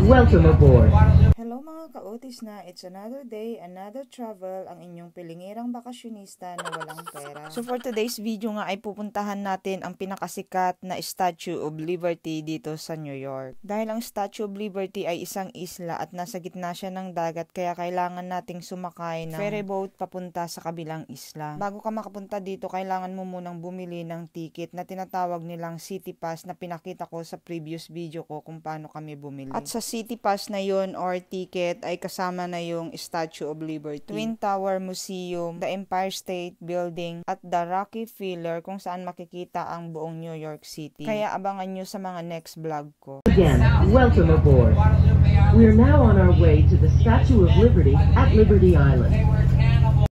welcome aboard. Hello mga ka-otis na, it's another day, another travel, ang inyong pilingirang bakasyonista na walang pera. So for today's video nga ay pupuntahan natin ang pinakasikat na Statue of Liberty dito sa New York. Dahil ang Statue of Liberty ay isang isla at nasa gitna siya ng dagat kaya kailangan nating sumakay ng ferry boat papunta sa kabilang isla. Bago ka makapunta dito, kailangan mo munang bumili ng ticket na tinatawag nilang City Pass na pinakita ko sa previous video ko kung paano kami bumili. At sa City Pass na yon or ticket ay kasama na yung Statue of Liberty, Twin Tower Museum, the Empire State Building, at the Rockefeller kung saan makikita ang buong New York City. Kaya abangan nyo sa mga next vlog ko. Again, welcome aboard. We're now on our way to the Statue of Liberty at Liberty Island.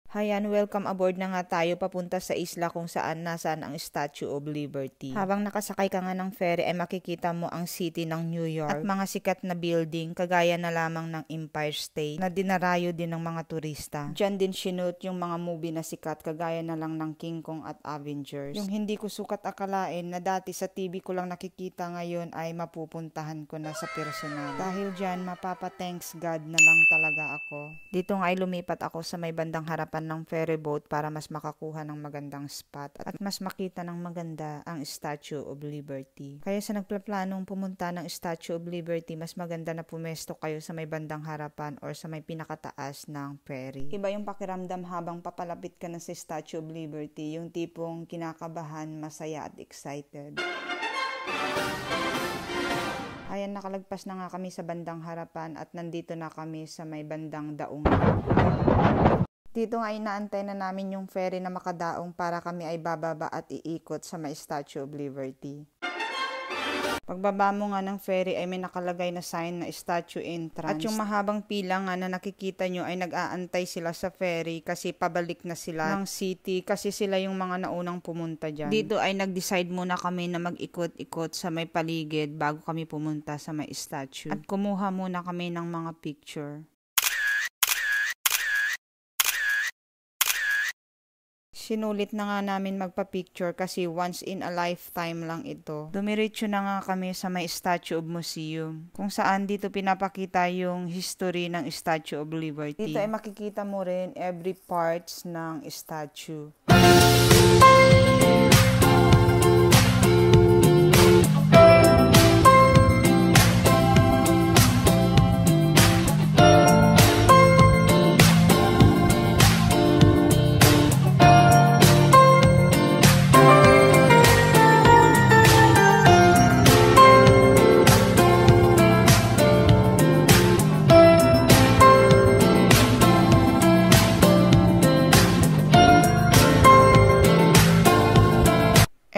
Hayan, welcome aboard na nga tayo papunta sa isla kung saan nasaan ang Statue of Liberty. Habang nakasakay ka nga ng ferry ay makikita mo ang city ng New York at mga sikat na building kagaya na lamang ng Empire State na dinarayo din ng mga turista. Diyan din sinut yung mga movie na sikat kagaya na lang ng King Kong at Avengers. Yung hindi ko sukat akalain na dati sa TV ko lang nakikita ngayon ay mapupuntahan ko na sa personal. Dahil dyan mapapa-thanks God na lang talaga ako. Dito nga ay lumipat ako sa may bandang harapan ng ferry boat para mas makakuha ng magandang spot at mas makita ng maganda ang Statue of Liberty. Kaya sa nagpaplanong pumunta ng Statue of Liberty, mas maganda na pumesto kayo sa may bandang harapan or sa may pinakataas ng ferry. Iba yung pakiramdam habang papalapit ka na sa Statue of Liberty, yung tipong kinakabahan, masaya at excited. Ayan, nakalagpas na nga kami sa bandang harapan at nandito na kami sa may bandang daungan. Dito nga inaantay na namin yung ferry na makadaong para kami ay bababa at iikot sa may Statue of Liberty. Pagbaba mo nga ng ferry ay may nakalagay na sign na statue entrance. At yung mahabang pila nga na nakikita nyo ay nag-aantay sila sa ferry kasi pabalik na sila ng city kasi sila yung mga naunang pumunta dyan. Dito ay nag-decide muna kami na mag-ikot-ikot sa may paligid bago kami pumunta sa may statue. At kumuha muna kami ng mga picture. Sinulit na nga namin magpa-picture kasi once in a lifetime lang ito. Dumiretso na nga kami sa may Statue of Museum kung saan dito pinapakita yung history ng Statue of Liberty. Dito ay makikita mo rin every parts ng statue.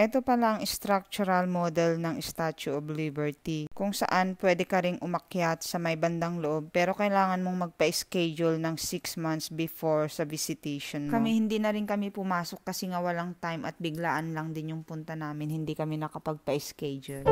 Ito pala ang structural model ng Statue of Liberty, kung saan pwede ka ring umakyat sa may bandang loob pero kailangan mong magpa-schedule ng 6 months before sa visitation mo. Hindi na rin kami pumasok kasi nga walang time at biglaan lang din yung punta namin, hindi kami nakapagpa-schedule.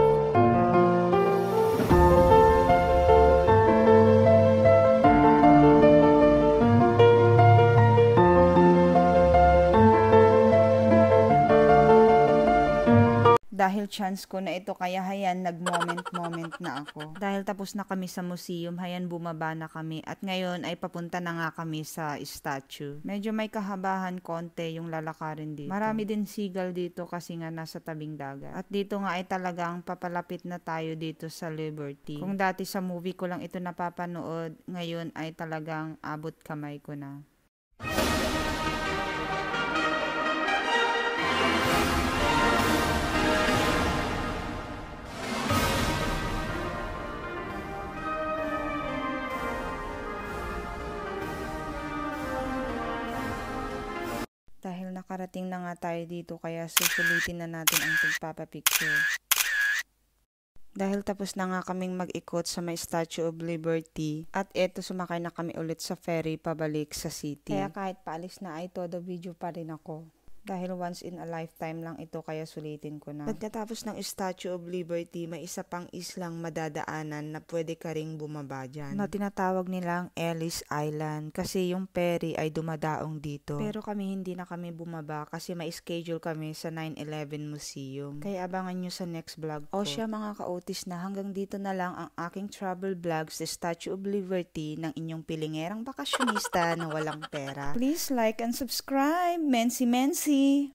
Dahil chance ko na ito kaya hayan nag-moment na ako. Dahil tapos na kami sa museum, hayan bumaba na kami at ngayon ay papunta na nga kami sa statue. Medyo may kahabahan konti yung lalakarin dito. Marami din seagull dito kasi nga nasa tabing dagat. At dito nga ay talagang papalapit na tayo dito sa Liberty. Kung dati sa movie ko lang ito napapanood, ngayon ay talagang abot kamay ko na. Dahil nakarating na nga tayo dito kaya susulitin na natin ang pagpapapicture. Dahil tapos na nga kaming mag-ikot sa may Statue of Liberty at eto sumakay na kami ulit sa ferry pabalik sa city. Kaya kahit paalis na ay todo video pa rin ako. Dahil once in a lifetime lang ito, kaya sulitin ko na. Pagkatapos ng Statue of Liberty, may isa pang islang madadaanan na pwede ka ring bumaba dyan, na tinatawag nilang Ellis Island, kasi yung ferry ay dumadaong dito. Pero kami hindi na kami bumaba kasi may schedule kami sa 9/11 Museum. Kaya abangan nyo sa next vlog ko. O siya mga ka-Otis, na hanggang dito na lang ang aking travel vlog sa Statue of Liberty ng inyong pilingerang bakasyonista na walang pera. Please like and subscribe. Mensi Mensi!